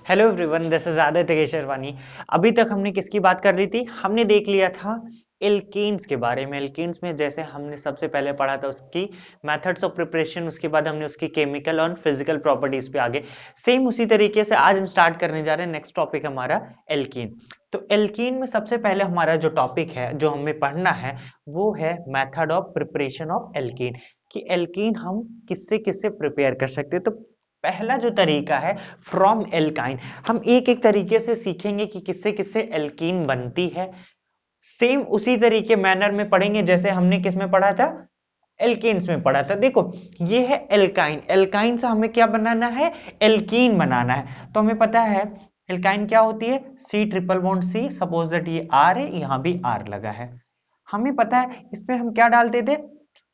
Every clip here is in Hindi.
Hello everyone, this is Aditya Kesharwani. अभी तक हमने किसकी बात कर रही थी? हमने देख लिया था एल्केन्स के बारे में। एल्केन्स में जैसे हमने सबसे पहले पढ़ा था उसकी मेथड्स ऑफ प्रिपरेशन, उसके बाद हमने उसकी केमिकल और फिजिकल प्रॉपर्टीज पे आगे सेम उसी तरीके से आज हम स्टार्ट करने जा रहे हैं। नेक्स्ट टॉपिक हमारा एल्कीन। तो एल्कीन में सबसे पहले हमारा जो टॉपिक है जो हमें पढ़ना है वो है method of preparation of alkene, कि एल्कीन हम किससे किससे प्रिपेयर कर सकते हैं। तो पहला जो तरीका है फ्रॉम एल्काइन, हम एक एक तरीके से सीखेंगे कि किससे किससे एल्कीन बनती है। सेम उसी तरीके मैनर में पढ़ेंगे जैसे हमने किस में पढ़ा था, एल्केन्स में पढ़ा था। देखो ये है एल्काइन, एल्काइन से हमें क्या बनाना है, एल्कीन बनाना है। तो हमें पता है एल्काइन क्या होती है, C triple bond C, suppose that ये आर है, यहां भी आर लगा है। हमें पता है इसमें हम क्या डालते थे,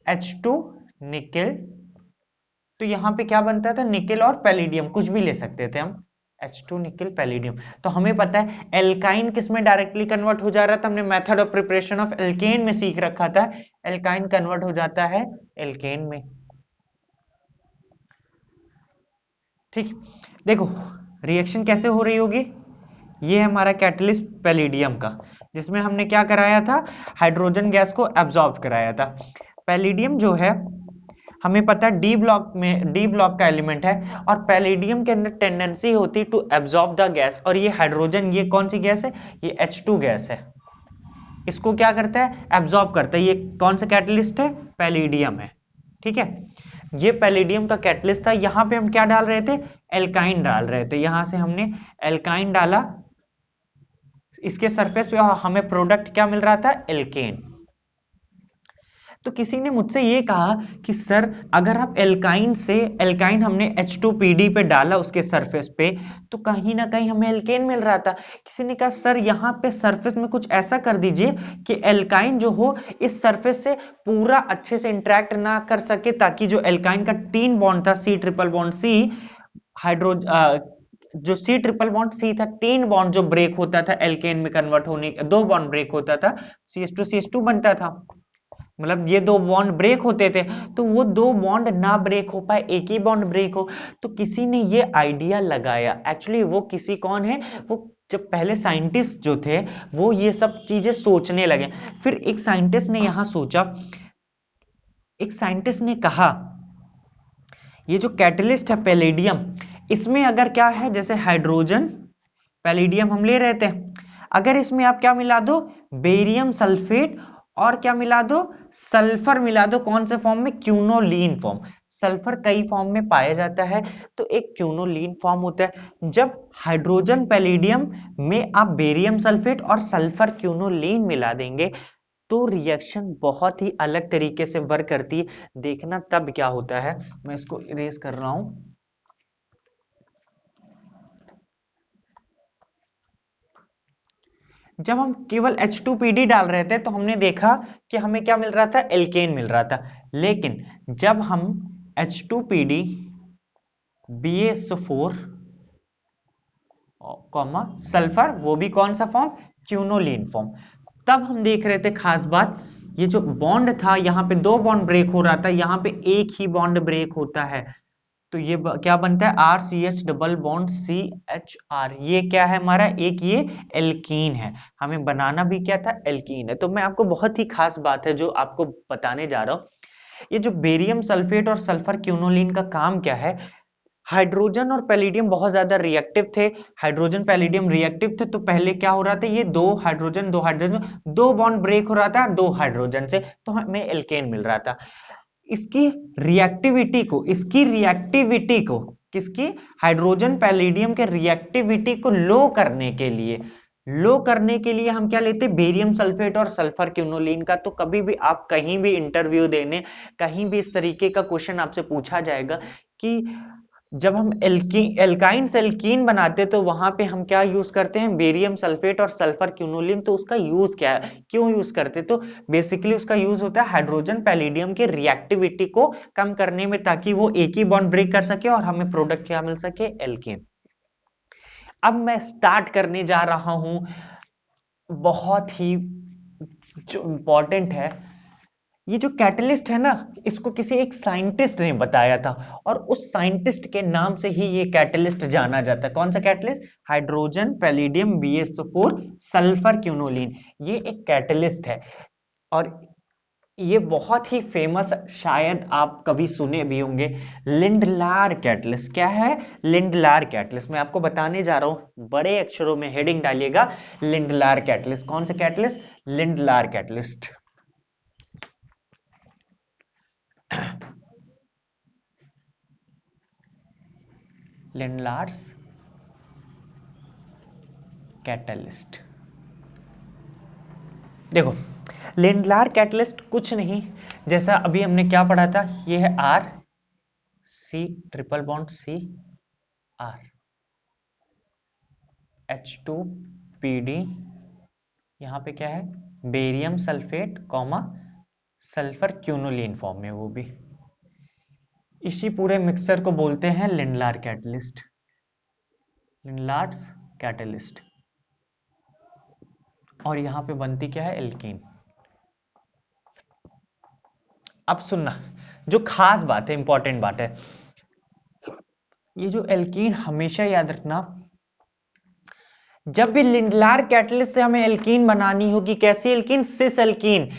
H2 निकेल। तो यहां पे क्या बनता था, निकेल और पैलिडियम, कुछ भी ले सकते थे हम, H2 निकेल पैलिडियम। तो हमें पता है एल्काइन किस में डायरेक्टली कन्वर्ट हो जा रहा था, हमने method of preparation of alkene में सीख रखा था। एल्काइन कन्वर्ट हो जाता है एल्केन में। ठीक, देखो रिएक्शन कैसे हो रही होगी। ये है हमारा कैटलिस्ट पैलिडियम का, जिसमें हमने क्या कराया था, हाइड्रोजन गैस को एब्जॉर्ब कराया था। पैलिडियम जो है हमें पता है डी ब्लॉक में, डी ब्लॉक का एलिमेंट है, और पैलेडियम के अंदर टेंडेंसी होती है टू एब्जॉर्ब द गैस। और ये हाइड्रोजन, ये कौन सी गैस है, ये H2 गैस है, इसको क्या करता है, एब्जॉर्ब करता है। ये कौन सा कैटलिस्ट है, पैलेडियम है। ठीक है, ये पैलेडियम का कैटलिस्ट था। यहां पे हम क्या डाल रहे थे, एल्काइन डाल रहे थे। यहां से हमने एल्काइन डाला इसके सरफेस पे, और हमें प्रोडक्ट क्या मिल रहा था, एल्केन। तो किसी ने मुझसे ये कहा कि सर अगर आप एल्काइन से, एल्काइन हमने H2PD पे डाला उसके सरफेस पे, तो कहीं ना कहीं हमें एल्केन मिल रहा था। किसी ने कहा सर यहाँ पे सरफेस में कुछ ऐसा कर दीजिए कि एल्काइन जो हो इस सरफेस से पूरा अच्छे से इंटरेक्ट ना कर सके, ताकि जो एल्काइन का 3 बॉन्ड था, C triple bond C, hydro जो सी ट्रिपल बॉन्ड सी था, 3 बॉन्ड जो ब्रेक होता था एल्केन में कन्वर्ट होने, 2 बॉन्ड ब्रेक होता था, CH2 बनता था, मतलब ये 2 बॉन्ड ब्रेक होते थे। तो वो 2 बॉन्ड ना ब्रेक हो पाए, एक ही बॉन्ड ब्रेक हो। तो किसी ने ये आइडिया लगाया, एक्चुअली वो किसी कौन है, वो जब पहले साइंटिस्ट जो थे वो ये सब चीजें सोचने लगे। फिर एक साइंटिस्ट ने यहां सोचा, एक साइंटिस्ट ने कहा ये जो कैटलिस्ट है पैलेडियम, इसमें अगर क्या है, जैसे हाइड्रोजन पैलेडियम हम ले रहे थे, अगर इसमें आप क्या मिला दो, बेरियम सल्फेट, और क्या मिला दो, सल्फर मिला दो। कौन से फॉर्म में, क्यूनोलीन फॉर्म। सल्फर कई फॉर्म में पाया जाता है, तो एक क्यूनोलीन फॉर्म होता है। जब हाइड्रोजन पैलेडियम में आप बेरियम सल्फेट और सल्फर क्यूनोलीन मिला देंगे, तो रिएक्शन बहुत ही अलग तरीके से वर्क करती है। देखना तब क्या होता है, मैं इसको इरेज कर रहा हूं। जब हम केवल H2PD डाल रहे थे तो हमने देखा कि हमें क्या मिल रहा था, एल्केन मिल रहा था। लेकिन जब हम H2PD BaSO4 कॉमा सल्फर, वो भी कौन सा फॉर्म, क्यूनोलीन फॉर्म, तब हम देख रहे थे खास बात, ये जो बॉन्ड था यहाँ पे 2 बॉन्ड ब्रेक हो रहा था, यहाँ पे एक ही बॉन्ड ब्रेक होता है। तो ये क्या बनता है, RCH डबल बॉन्ड CHR, ये क्या है हमारा, एक ये एल्कीन है। हमें बनाना भी क्या था, एल्कीन है। तो मैं आपको, बहुत ही खास बात है जो आपको बताने जा रहा हूं, ये जो बेरियम सल्फेट और सल्फर क्यूनोलिन का काम क्या है, हाइड्रोजन और पैलिडियम बहुत ज्यादा रिएक्टिव थे। हाइड्रोजन पैलिडियम रिएक्टिव थे, तो पहले क्या हो रहा था, ये दो हाइड्रोजन 2 बॉन्ड ब्रेक हो रहा था 2 हाइड्रोजन से, तो हमें एल्केन मिल रहा था। इसकी रिएक्टिविटी को किसकी, हाइड्रोजन पैलिडियम के रिएक्टिविटी को लो करने के लिए हम क्या लेते, बेरियम सल्फेट और सल्फर क्यूनोलिन का। तो कभी भी आप कहीं भी इंटरव्यू देने, कहीं भी इस तरीके का क्वेश्चन आपसे पूछा जाएगा कि जब हम एल्काइन से एल्कीन बनाते हैं तो वहां पे हम क्या यूज करते हैं, बेरियम सल्फेट और सल्फर क्यूनोलिन। तो उसका यूज क्या है, क्यों यूज करते, तो बेसिकली उसका यूज होता है हाइड्रोजन पैलिडियम के रिएक्टिविटी को कम करने में, ताकि वो एक ही बॉन्ड ब्रेक कर सके और हमें प्रोडक्ट क्या मिल सके, एल्केन। अब मैं स्टार्ट करने जा रहा हूं, बहुत ही जो इंपॉर्टेंट है, ये जो कैटलिस्ट है ना, इसको किसी एक साइंटिस्ट ने बताया था, और उस साइंटिस्ट के नाम से ही ये कैटलिस्ट जाना जाता है। कौन सा catalyst? Hydrogen palladium BsO4 sulphur quinoline, ये एक कैटलिस्ट है। और ये बहुत ही फेमस, शायद आप कभी सुने भी होंगे, लिंडलार कैटलिस्ट। क्या है? Lindlar catalyst. मैं आपको बताने जा रहा हूं, बड़े अक्षरों में हेडिंग डालिएगा, लिंडलार कैटलिस्ट। कौन सा catalyst? Lindlar catalyst. Lindlar's catalyst. देखो, लिंडलार कैटलिस्ट कुछ नहीं, जैसा अभी हमने क्या पढ़ा था, ये है RC triple bond CR H2PD, यहां पे क्या है? Barium sulphate comma sulphur quinoline form में, वो भी इसी पूरे मिक्सर को बोलते हैं लिंडलार कैटलिस्ट। Lindlar's catalyst. और यहां पे बनती क्या है? एल्कीन। अब सुनना, जो खास बात है, इंपॉर्टेंट बात है, ये जो एल्कीन हमेशा याद रखना, जब भी लिंडलार कैटलिस्ट से हमें एल्कीन बनानी होगी, कैसी एल्कीन? Cis alkene.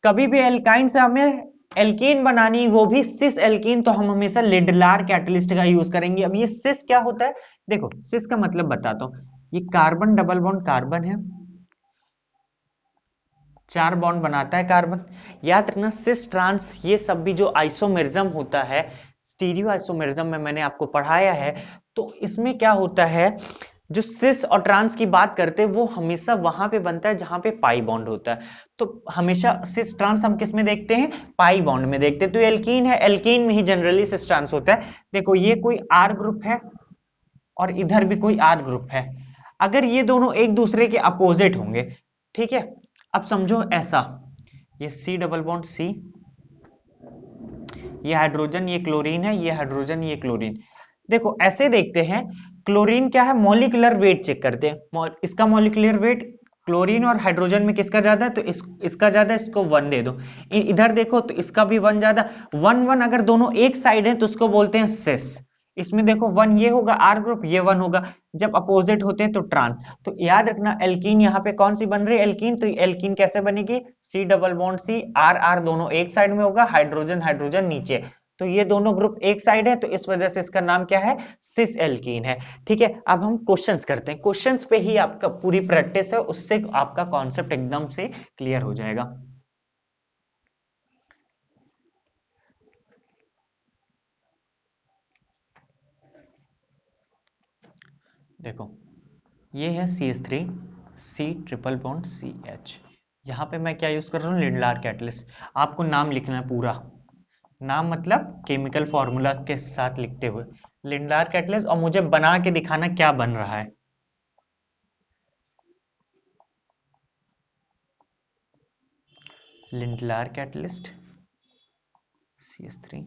कभी भी एल्काइन से हमें एल्कीन बनानी, वो भी सिस एल्कीन, तो हम हमेशा लिंडलार कैटलिस्ट का यूज करेंगे। अब ये सिस क्या होता है? देखो, सिस का मतलब बताता हूं। ये कार्बन डबल बॉन्ड कार्बन है, 4 बॉन्ड बनाता है कार्बन। याद रखना, सिस ट्रांस ये सब भी जो आइसोमेरिज्म होता है, स्टीरियो आइसोमेरिज्म में मैंने आपको पढ़ाया है, तो इसमें क्या होता है, जो सिस और ट्रांस की बात करते हैं वो हमेशा वहां पे बनता है जहां पे पाई बॉन्ड होता है। तो हमेशा सिस ट्रांस हम किस में देखते हैं? पाई बॉन्ड में देखते हैं। तो एल्कीन है, एल्कीन में ही जनरली सिस ट्रांस होता है। देखो, ये कोई आर ग्रुप है और इधर भी कोई आर ग्रुप है, अगर ये दोनों एक दूसरे के अपोजिट होंगे, ठीक है, अब समझो ऐसा, ये C डबल बॉन्ड C, ये हाइड्रोजन ये क्लोरीन है, ये हाइड्रोजन ये क्लोरीन। देखो ऐसे देखते हैं, क्लोरीन क्या है? मॉलिक्यूलर वेट चेक करते हैं, इसका मॉलिक्यूलर वेट क्लोरीन और हाइड्रोजन में किसका ज्यादा है, तो इसका ज्यादा, इसको 1 दे दो। इधर देखो तो इसका भी 1 ज्यादा, 1 1 अगर दोनों एक साइड है तो उसको बोलते हैं सिस। इसमें देखो 1 ये होगा आर ग्रुप, ये 1 होगा, जब अपोजिट होते हैं तो ट्रांस। तो याद रखना, एल्कीन यहाँ पे कौन सी बन रही है? एल्कीन। तो एल्कीन कैसे बनेगी? C double bond C, R R दोनों एक साइड में होगा, हाइड्रोजन हाइड्रोजन नीचे, तो ये दोनों ग्रुप एक साइड है, तो इस वजह से इसका नाम क्या है? सिस एल्कीन है। ठीक है, अब हम क्वेश्चंस करते हैं, क्वेश्चंस पे ही आपका पूरी प्रैक्टिस है, उससे आपका कॉन्सेप्ट एकदम से क्लियर हो जाएगा। देखो, ये है CH3 C triple bond CH, यहाँ पे मैं क्या यूज कर रहा हूँ? Lindlar catalyst. आपको नाम लिखना है पूरा, नाम मतलब केमिकल फॉर्मूला के साथ लिखते हुए लिंडलार कैटलिस्ट, और मुझे बना के दिखाना क्या बन रहा है। Lindlar catalyst CH3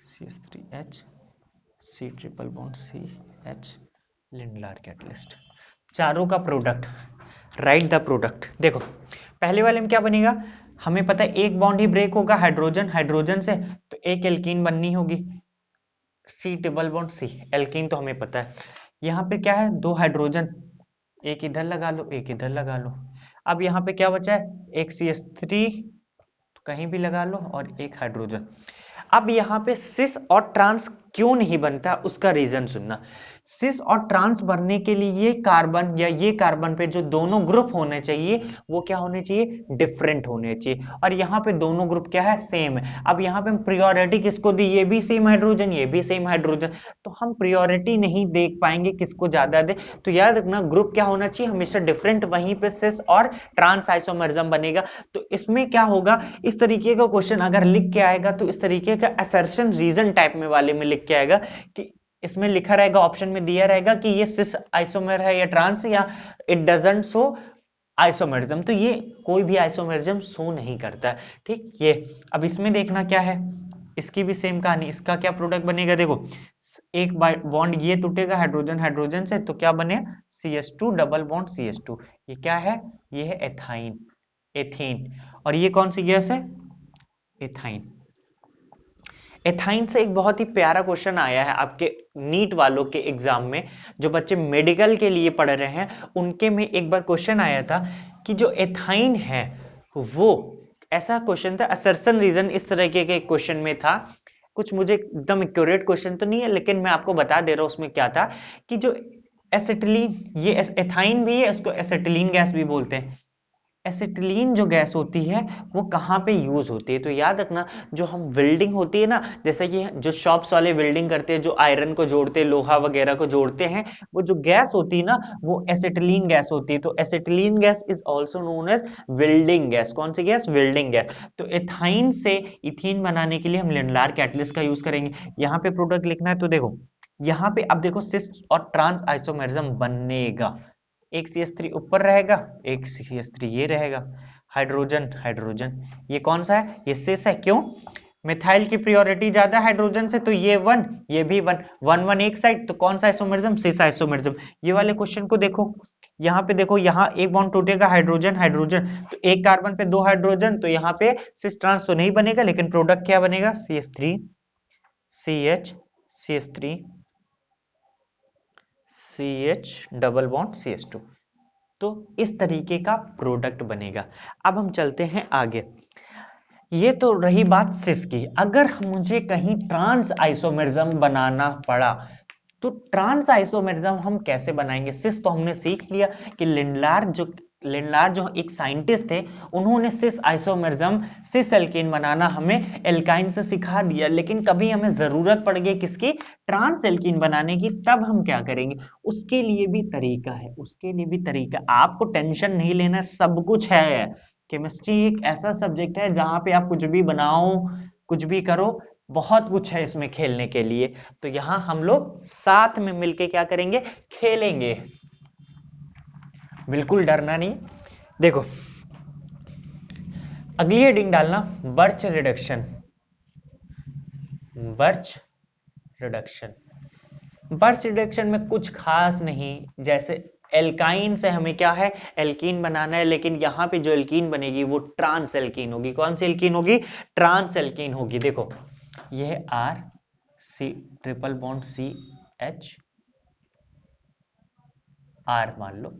CH3H C triple bond CH, Lindlar catalyst, चारों का प्रोडक्ट, राइट द प्रोडक्ट। देखो, पहले वाले में क्या बनेगा? हमें पता है एक बॉन्ड ही ब्रेक होगा हाइड्रोजन हाइड्रोजन से, तो एक एल्कीन बननी होगी, C double bond C, alkene तो हमें पता है। यहाँ पे क्या है? 2 हाइड्रोजन, एक इधर लगा लो एक इधर लगा लो। अब यहाँ पे क्या बचा है? एक CH3 तो कहीं भी लगा लो, और एक हाइड्रोजन। अब यहाँ पे सिस और ट्रांस क्यों नहीं बनता, उसका रीजन सुनना। सिस और ट्रांस बनने के लिए ये कार्बन या ये कार्बन पे जो दोनों ग्रुप होने चाहिए, वो क्या होने चाहिए? डिफरेंट होने चाहिए। और यहाँ पे दोनों ग्रुप क्या है? सेम है। अब यहाँ पे हम प्रियोरिटी किसको दी? ये भी सेम हाइड्रोजन ये भी सेम हाइड्रोजन, तो हम प्रियोरिटी नहीं देख पाएंगे किसको ज्यादा दे। तो याद रखना, ग्रुप क्या होना चाहिए? हमेशा डिफरेंट, वहीं पे सिस और ट्रांस आइसोमरिज्म बनेगा। तो इसमें क्या होगा, इस तरीके का क्वेश्चन अगर लिख के आएगा तो इस तरीके का असर्शन रीजन टाइप में वाले में लिख के आएगा, कि इसमें लिखा रहेगा, ऑप्शन में दिया रहेगा कि ये सिस आइसोमर है या ट्रांस, या इट डजंट शो आइसोमरिज्म, तो ये कोई भी आइसोमरिज्म शो नहीं करता है। ठीक, ये अब इसमें देखना क्या है, इसकी भी सेम कहानी, इसका क्या प्रोडक्ट बनेगा? देखो, एक बॉन्ड ये टूटेगा हाइड्रोजन हाइड्रोजन से, तो क्या बने? CH2 डबल बॉन्ड CH2, ये क्या है? ये है एथाइन। एथीन। और ये कौन सी गैस है? एथाइन। एथाइन से एक बहुत ही प्यारा क्वेश्चन आया है आपके नीट वालों के एग्जाम में, जो बच्चे मेडिकल के लिए पढ़ रहे हैं उनके में एक बार क्वेश्चन आया था कि जो एथाइन है वो, ऐसा क्वेश्चन था, असर्शन रीजन इस तरह के क्वेश्चन में था। कुछ मुझे एकदम एक्यूरेट क्वेश्चन तो नहीं है, लेकिन मैं आपको बता दे रहा हूं उसमें क्या था कि जो एसिटिलीन, ये एथाइन भी है, इसको एसिटिलीन गैस भी बोलते हैं। एसिटिलीन जो गैस होती है वो कहाँ पे यूज होती है? तो याद रखना, जो हम वेल्डिंग होती है ना, जैसे कि जो शॉप्स वाले वेल्डिंग करते हैं, जो आयरन को जोड़ते हैं, लोहा वगैरह को जोड़ते हैं, वो जो गैस होती है ना, वो एसिटिलीन गैस होती है। तो acetylene gas is also known as welding gas. कौन सी गैस? Welding gas. तो एथाइन से इथीन बनाने के लिए हम लिंडलार कैटलिस्ट का यूज करेंगे। यहाँ पे प्रोडक्ट लिखना है, तो देखो यहाँ पे अब देखो सिस और ट्रांस आइसोमेरिज्म बनेगा। एक CH3 ऊपर रहेगा, एक CH3 ये रहेगा, हाइड्रोजन हाइड्रोजन। ये कौन सा है? ये सिस है। क्यों? मिथाइल की प्रियोरिटी ज्यादा है हाइड्रोजन से, तो ये वन, ये भी वन, वन वन एक साइड, तो कौन सा आइसोमेरिज्म? सिस आइसोमेरिज्म। ये वाले क्वेश्चन को देखो, यहाँ पे देखो, यहाँ एक बॉन्ड टूटेगा, हाइड्रोजन हाइड्रोजन, तो एक कार्बन पे दो हाइड्रोजन, तो यहाँ पे सिस ट्रांस तो नहीं बनेगा, लेकिन प्रोडक्ट क्या बनेगा? CH3 CH CH3 CH double bond CH2। तो इस तरीके का प्रोडक्ट बनेगा। अब हम चलते हैं आगे। ये तो रही बात सिस की। अगर मुझे कहीं ट्रांस आइसोमेरिज्म बनाना पड़ा, तो ट्रांस आइसोमेरिज्म हम कैसे बनाएंगे? सिस तो हमने सीख लिया कि लिंडलार जो एक साइंटिस्ट थे, उन्होंने सिस आइसोमेरिज्म, सिस एल्कीन बनाना हमें एल्काइन से सिखा दिया। लेकिन कभी हमें जरूरत पड़ गई किसकी? ट्रांस एल्कीन बनाने की, तब हम क्या करेंगे? उसके लिए भी तरीका है, उसके लिए भी तरीका। आपको टेंशन नहीं लेना, सब कुछ है। केमिस्ट्री एक ऐसा सब्जेक्ट है जहां पे आप कुछ भी बनाओ, कुछ भी करो, बहुत कुछ है इसमें खेलने के लिए। तो यहां हम लोग साथ में मिलके क्या करेंगे? खेलेंगे। बिल्कुल डरना नहीं। देखो अगली हेडिंग डालना, birch reduction. Birch reduction. Birch reduction में कुछ खास नहीं, जैसे एल्काइन से हमें क्या है? एल्कीन बनाना है, लेकिन यहां पे जो एल्कीन बनेगी वो ट्रांस एल्कीन होगी। कौन सी एल्कीन होगी? ट्रांस एल्कीन होगी। देखो यह R C triple bond CH R मान लो।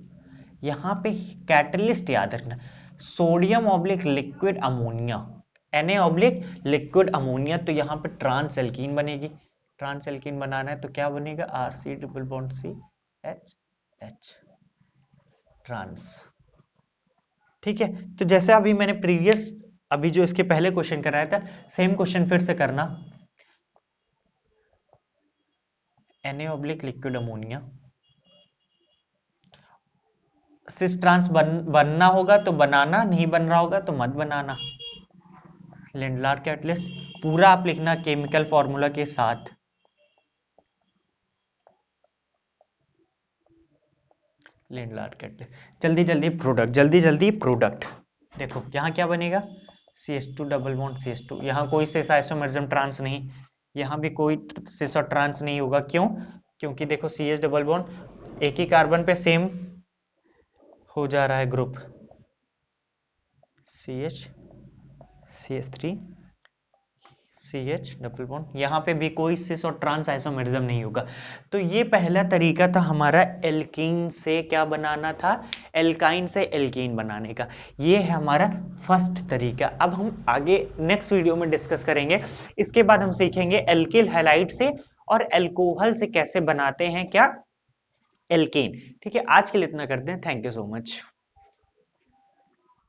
यहां पे कैटलिस्ट याद रखना, sodium oblique liquid ammonia, Na oblique liquid ammonia. तो यहां पे ट्रांस एल्कीन बनेगी। ट्रांस एल्कीन बनाना है तो क्या बनेगा? RC triple bond CH trans. ठीक है, तो जैसे अभी मैंने प्रीवियस, अभी जो इसके पहले क्वेश्चन कराया था, सेम क्वेश्चन फिर से करना। Na oblique liquid ammonia, cis trans बनना होगा तो बनाना, नहीं बन रहा होगा तो मत बनाना। लिंडलार कैटलिस्ट पूरा आप लिखना केमिकल फॉर्मूला के साथ। लिंडलार कैटलिस्ट, जल्दी जल्दी प्रोडक्ट, जल्दी जल्दी प्रोडक्ट। देखो यहाँ क्या बनेगा? CH2 double bond CH2। यहाँ कोई सिस आइसोमेरिज्म ट्रांस नहीं, यहाँ भी कोई सिस और ट्रांस नहीं होगा। क्यों? क्योंकि देखो CH डबल बॉन्ड एक ही कार्बन पे सेम हो जा रहा है group, CH CH3 CH double bond, यहाँ पे भी कोई सिस और ट्रांस आइसोमेरिज्म नहीं होगा। तो ये पहला तरीका था हमारा एल्कीन से क्या बनाना था? एल्काइन से एल्कीन बनाने का। ये है हमारा फर्स्ट तरीका। अब हम आगे नेक्स्ट वीडियो में डिस्कस करेंगे। इसके बाद हम सीखेंगे एल्किल हैलाइड से और एल्कोहल से कैसे बनाते हैं क्या? एल्कीन। ठीक है, आज के लिए इतना करते हैं। Thank you so much.